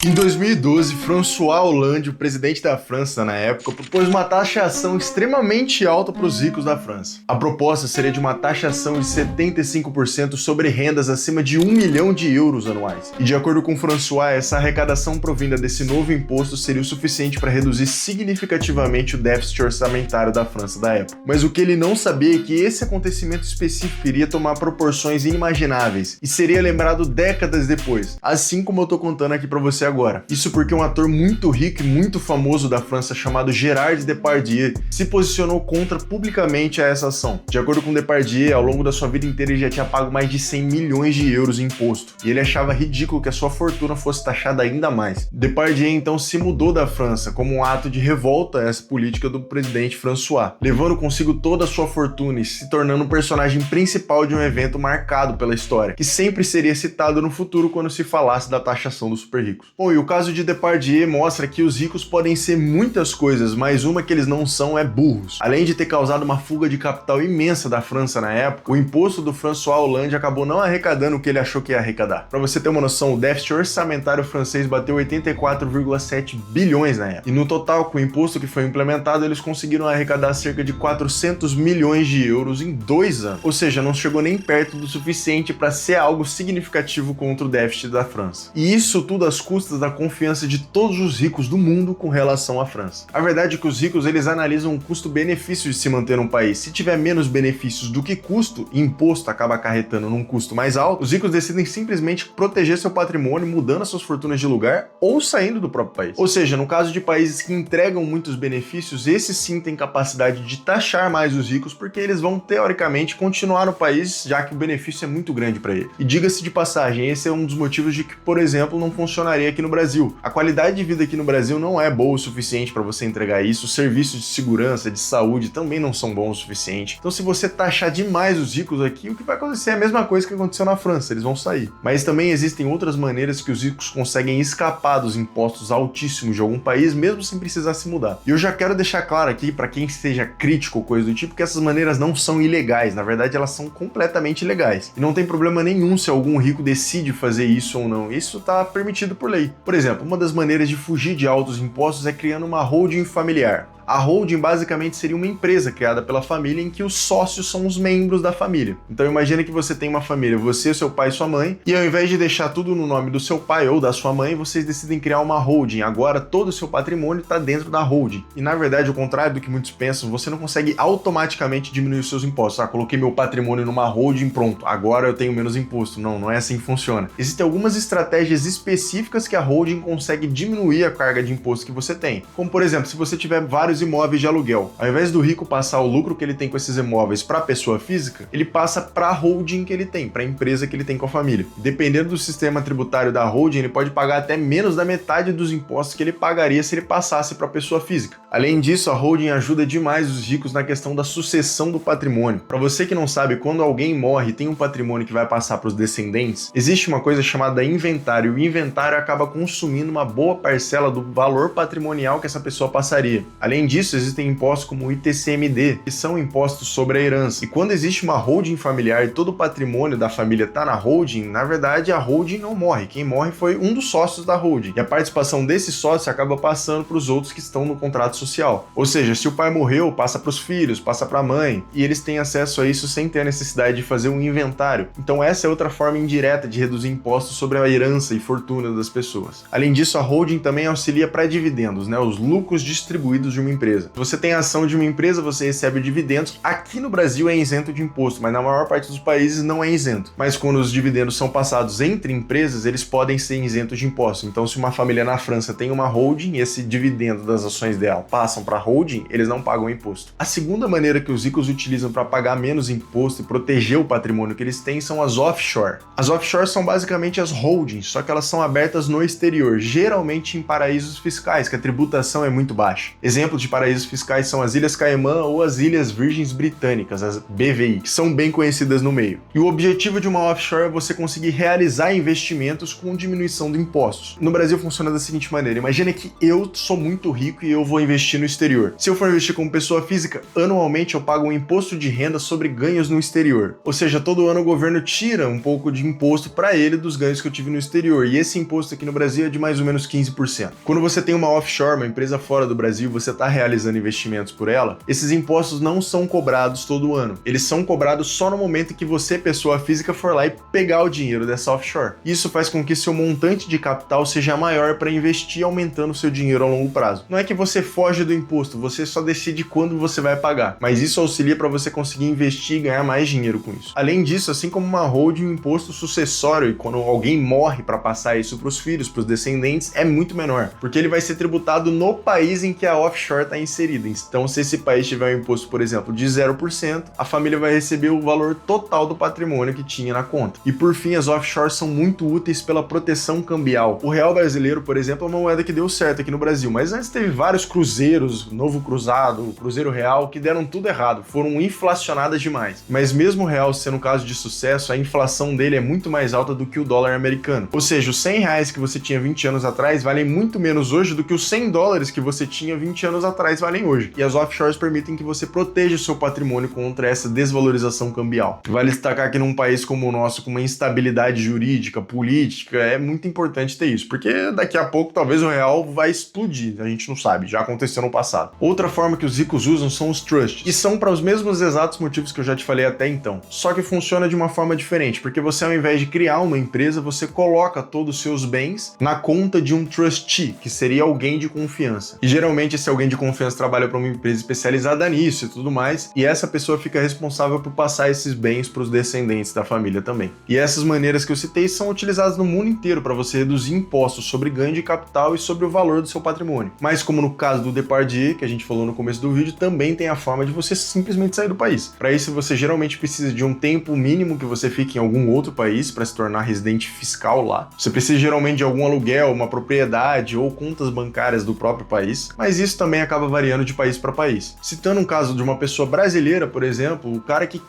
Em 2012, François Hollande, o presidente da França na época, propôs uma taxação extremamente alta para os ricos da França. A proposta seria de uma taxação de 75% sobre rendas acima de 1 milhão de euros anuais. E de acordo com François, essa arrecadação provinda desse novo imposto seria o suficiente para reduzir significativamente o déficit orçamentário da França da época. Mas o que ele não sabia é que esse acontecimento específico iria tomar proporções inimagináveis e seria lembrado décadas depois, assim como eu tô contando aqui para você agora. Isso porque um ator muito rico e muito famoso da França chamado Gérard Depardieu se posicionou contra publicamente a essa ação. De acordo com Depardieu, ao longo da sua vida inteira ele já tinha pago mais de 100 milhões de euros em imposto, e ele achava ridículo que a sua fortuna fosse taxada ainda mais. Depardieu então se mudou da França como um ato de revolta a essa política do presidente François, levando consigo toda a sua fortuna e se tornando o personagem principal de um evento marcado pela história, que sempre seria citado no futuro quando se falasse da taxação dos super ricos. Bom, e o caso de Depardieu mostra que os ricos podem ser muitas coisas, mas uma que eles não são é burros. Além de ter causado uma fuga de capital imensa da França na época, o imposto do François Hollande acabou não arrecadando o que ele achou que ia arrecadar. Para você ter uma noção, o déficit orçamentário francês bateu 84,7 bilhões na época. E no total, com o imposto que foi implementado, eles conseguiram arrecadar cerca de 400 milhões de euros em 2 anos. Ou seja, não chegou nem perto do suficiente para ser algo significativo contra o déficit da França. E isso tudo às custas da confiança de todos os ricos do mundo com relação à França. A verdade é que os ricos eles analisam o custo-benefício de se manter num país. Se tiver menos benefícios do que custo, e imposto acaba acarretando num custo mais alto, os ricos decidem simplesmente proteger seu patrimônio, mudando as suas fortunas de lugar ou saindo do próprio país. Ou seja, no caso de países que entregam muitos benefícios, esses sim têm capacidade de taxar mais os ricos, porque eles vão, teoricamente, continuar no país, já que o benefício é muito grande para eles. E diga-se de passagem, esse é um dos motivos de que, por exemplo, não funcionaria aqui no Brasil. A qualidade de vida aqui no Brasil não é boa o suficiente para você entregar isso, os serviços de segurança, de saúde também não são bons o suficiente. Então, se você taxar demais os ricos aqui, o que vai acontecer é a mesma coisa que aconteceu na França, eles vão sair. Mas também existem outras maneiras que os ricos conseguem escapar dos impostos altíssimos de algum país, mesmo sem precisar se mudar. E eu já quero deixar claro aqui, para quem seja crítico ou coisa do tipo, que essas maneiras não são ilegais, na verdade elas são completamente legais. E não tem problema nenhum se algum rico decide fazer isso ou não, isso está permitido por lei. Por exemplo, uma das maneiras de fugir de altos impostos é criando uma holding familiar. A holding basicamente seria uma empresa criada pela família em que os sócios são os membros da família. Então imagine que você tem uma família, você, seu pai e sua mãe, e ao invés de deixar tudo no nome do seu pai ou da sua mãe, vocês decidem criar uma holding. Agora todo o seu patrimônio está dentro da holding. E na verdade, ao contrário do que muitos pensam, você não consegue automaticamente diminuir os seus impostos. Coloquei meu patrimônio numa holding, pronto, agora eu tenho menos imposto. Não, não é assim que funciona. Existem algumas estratégias específicas que a holding consegue diminuir a carga de imposto que você tem. Como por exemplo, se você tiver vários imóveis de aluguel. Ao invés do rico passar o lucro que ele tem com esses imóveis para a pessoa física, ele passa para a holding que ele tem, para a empresa que ele tem com a família. Dependendo do sistema tributário da holding, ele pode pagar até menos da metade dos impostos que ele pagaria se ele passasse para a pessoa física. Além disso, a holding ajuda demais os ricos na questão da sucessão do patrimônio. Para você que não sabe, quando alguém morre e tem um patrimônio que vai passar para os descendentes, existe uma coisa chamada inventário. O inventário acaba consumindo uma boa parcela do valor patrimonial que essa pessoa passaria. Além disso, existem impostos como o ITCMD, que são impostos sobre a herança. E quando existe uma holding familiar e todo o patrimônio da família está na holding, na verdade a holding não morre. Quem morre foi um dos sócios da holding. E a participação desse sócio acaba passando para os outros que estão no contrato social. Ou seja, se o pai morreu, passa para os filhos, passa para a mãe, e eles têm acesso a isso sem ter a necessidade de fazer um inventário. Então essa é outra forma indireta de reduzir impostos sobre a herança e fortuna das pessoas. Além disso, a holding também auxilia para dividendos, os lucros distribuídos de uma empresa. Se você tem a ação de uma empresa, você recebe dividendos. Aqui no Brasil é isento de imposto, mas na maior parte dos países não é isento. Mas quando os dividendos são passados entre empresas, eles podem ser isentos de imposto. Então, se uma família na França tem uma holding e esse dividendo das ações dela passam para a holding, eles não pagam imposto. A segunda maneira que os ricos utilizam para pagar menos imposto e proteger o patrimônio que eles têm são as offshore. As offshore são basicamente as holdings, só que elas são abertas no exterior, geralmente em paraísos fiscais, que a tributação é muito baixa. Exemplo exemplos de paraísos fiscais são as Ilhas Caimã ou as Ilhas Virgens Britânicas, as BVI, que são bem conhecidas no meio. E o objetivo de uma offshore é você conseguir realizar investimentos com diminuição de impostos. No Brasil funciona da seguinte maneira: imagina que eu sou muito rico e eu vou investir no exterior. Se eu for investir como pessoa física, anualmente eu pago um imposto de renda sobre ganhos no exterior. Ou seja, todo ano o governo tira um pouco de imposto para ele dos ganhos que eu tive no exterior. E esse imposto aqui no Brasil é de mais ou menos 15%. Quando você tem uma offshore, uma empresa fora do Brasil, você está realizando investimentos por ela, esses impostos não são cobrados todo ano. Eles são cobrados só no momento em que você, pessoa física, for lá e pegar o dinheiro dessa offshore. Isso faz com que seu montante de capital seja maior para investir, aumentando seu dinheiro a longo prazo. Não é que você foge do imposto, você só decide quando você vai pagar, mas isso auxilia para você conseguir investir e ganhar mais dinheiro com isso. Além disso, assim como uma holding, um imposto sucessório, e quando alguém morre para passar isso para os filhos, para os descendentes, é muito menor, porque ele vai ser tributado no país em que a offshore está inserida. Então, se esse país tiver um imposto, por exemplo, de 0%, a família vai receber o valor total do patrimônio que tinha na conta. E por fim, as offshores são muito úteis pela proteção cambial. O real brasileiro, por exemplo, é uma moeda que deu certo aqui no Brasil, mas antes teve vários cruzeiros, Novo Cruzado, Cruzeiro Real, que deram tudo errado, foram inflacionadas demais. Mas mesmo o real sendo um caso de sucesso, a inflação dele é muito mais alta do que o dólar americano. Ou seja, os 100 reais que você tinha 20 anos atrás valem muito menos hoje do que os 100 dólares que você tinha 20 anos atrás valem hoje. E as offshores permitem que você proteja o seu patrimônio contra essa desvalorização cambial. Vale destacar que num país como o nosso, com uma instabilidade jurídica, política, é muito importante ter isso, porque daqui a pouco talvez o real vai explodir, a gente não sabe, já aconteceu no passado. Outra forma que os ricos usam são os trusts, e são para os mesmos exatos motivos que eu já te falei até então, só que funciona de uma forma diferente, porque você, ao invés de criar uma empresa, você coloca todos os seus bens na conta de um trustee, que seria alguém de confiança. E geralmente esse alguém de confiança trabalha para uma empresa especializada nisso e tudo mais, e essa pessoa fica responsável por passar esses bens para os descendentes da família também. E essas maneiras que eu citei são utilizadas no mundo inteiro para você reduzir impostos sobre ganho de capital e sobre o valor do seu patrimônio. Mas como no caso do Depardieu, que a gente falou no começo do vídeo, também tem a forma de você simplesmente sair do país. Para isso você geralmente precisa de um tempo mínimo que você fique em algum outro país para se tornar residente fiscal lá. Você precisa geralmente de algum aluguel, uma propriedade ou contas bancárias do próprio país, mas isso também acaba variando de país para país. Citando um caso de uma pessoa brasileira, por exemplo, o cara que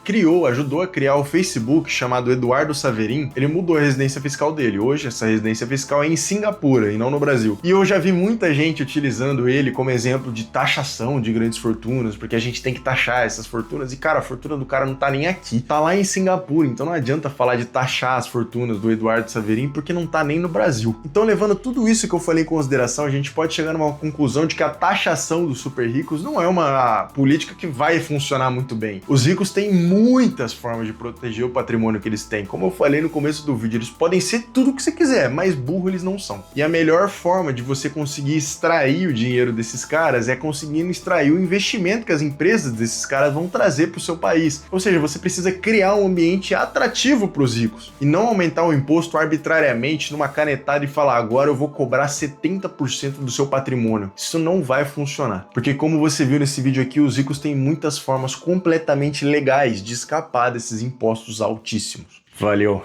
ajudou a criar o Facebook, chamado Eduardo Saverin, ele mudou a residência fiscal dele. Hoje essa residência fiscal é em Singapura e não no Brasil. E eu já vi muita gente utilizando ele como exemplo de taxação de grandes fortunas, porque a gente tem que taxar essas fortunas, e cara, a fortuna do cara não tá nem aqui, tá lá em Singapura, então não adianta falar de taxar as fortunas do Eduardo Saverin, porque não tá nem no Brasil. Então, levando tudo isso que eu falei em consideração, a gente pode chegar numa conclusão de que a taxação dos super ricos não é uma política que vai funcionar muito bem. Os ricos têm muitas formas de proteger o patrimônio que eles têm. Como eu falei no começo do vídeo, eles podem ser tudo o que você quiser, mas burro eles não são. E a melhor forma de você conseguir extrair o dinheiro desses caras é conseguindo extrair o investimento que as empresas desses caras vão trazer para o seu país. Ou seja, você precisa criar um ambiente atrativo para os ricos e não aumentar o imposto arbitrariamente numa canetada e falar: agora eu vou cobrar 70% do seu patrimônio. Isso não vai funcionar, porque como você viu nesse vídeo aqui, os ricos têm muitas formas completamente legais de escapar desses impostos altíssimos. Valeu!